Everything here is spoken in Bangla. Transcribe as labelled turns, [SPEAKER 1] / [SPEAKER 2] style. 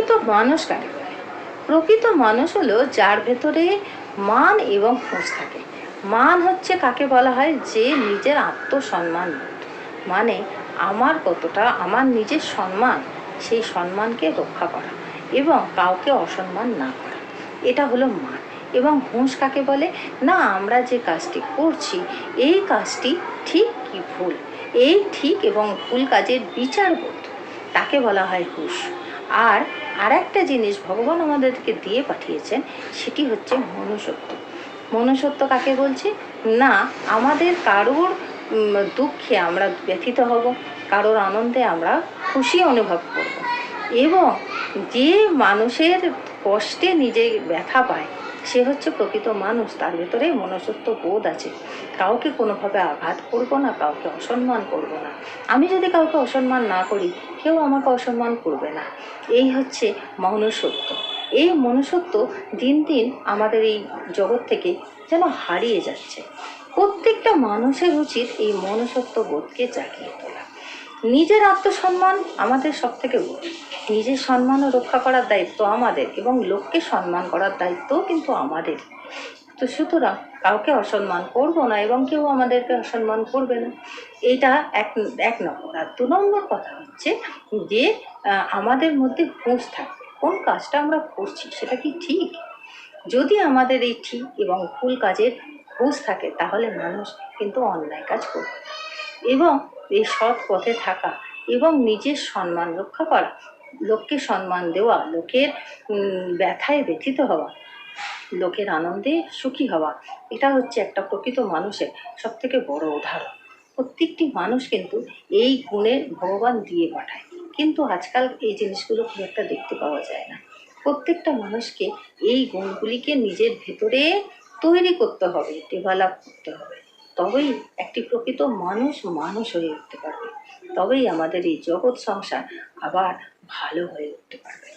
[SPEAKER 1] প্রকৃত মানুষ কাকে বলে? প্রকৃত মানুষ হলো যার ভেতরে মান এবং হুঁশ থাকে। মান হচ্ছে কাকে বলা হয়? যে নিজের আত্মসম্মান, মানে আমার কতটা, আমার নিজের সম্মান, সেই সম্মানকে রক্ষা করা এবং কাউকে অসম্মান না করা, এটা হলো মান। এবং হুঁশ কাকে বলে? না আমরা যে কাজটি করছি এই কাজটি ঠিক কি ভুল, এই ঠিক এবং ভুল কাজের বিচারবোধ, তাকে বলা হয় হুঁশ। আর একটা জিনিস ভগবান আমাদেরকে দিয়ে পাঠিয়েছেন, সেটি হচ্ছে মনুষ্যত্ব। মনুষ্যত্ব কাকে বলছে? না আমাদের কারোর দুঃখে আমরা ব্যথিত হব, কারোর আনন্দে আমরা খুশি অনুভব করব। এবং যে মানুষের কষ্টে নিজে ব্যথা পায় সে হচ্ছে প্রকৃত মানুষ, তার ভেতরে মনুষ্যত্ব বোধ আছে। কাউকে কোনোভাবে আঘাত করব না, কাউকে অসম্মান করব না। আমি যদি কাউকে অসম্মান না করি, কেউ আমাকে অসম্মান করবে না। এই হচ্ছে মনুষ্যত্ব। এই মনুষ্যত্ব দিন দিন আমাদের এই জগৎ থেকে যেন হারিয়ে যাচ্ছে। প্রত্যেকটা মানুষের উচিত এই মনুষ্যত্ব বোধকে জাগিয়ে তোলা। নিজের আত্মসম্মান আমাদের সব থেকে বড়। নিজের সম্মানও রক্ষা করার দায়িত্ব আমাদের, এবং লোককে সম্মান করার দায়িত্বও কিন্তু আমাদের। তো সুতরাং কাউকে অসম্মান করব না এবং কেউ আমাদেরকে অসম্মান করবে না, এইটা এক নম্বর। আর 2 নম্বর কথা হচ্ছে যে আমাদের মধ্যে হুঁশ থাকবে, কোন কাজটা আমরা করছি সেটা কি ঠিক। যদি আমাদের এই ঠিক এবং ভুল কাজের হুঁশ থাকে তাহলে মানুষ কিন্তু অন্যায় কাজ করবে না। এবং এই সৎ পথে থাকা এবং নিজের সম্মান রক্ষা করা, লোককে সম্মান দেওয়া, লোকের ব্যথায় ব্যথিত হওয়া, লোকের আনন্দে সুখী হওয়া, এটা হচ্ছে একটা প্রকৃত মানুষের সব থেকে বড় উদাহরণ। প্রত্যেকটি মানুষ কিন্তু এই গুণে ভগবান দিয়ে পাঠায়, কিন্তু আজকাল এই জিনিসগুলো খুব একটা দেখতে পাওয়া যায় না। প্রত্যেকটা মানুষকে এই গুণগুলিকে নিজের ভেতরে তৈরি করতে হবে, ডেভেলপ করতে হবে, তবেই একটি প্রকৃত মানুষ মানুষ হয়ে উঠতে পারবে, তবেই আমাদের এই জগৎ সংসার আবার ভালো হয়ে উঠতে পারবে।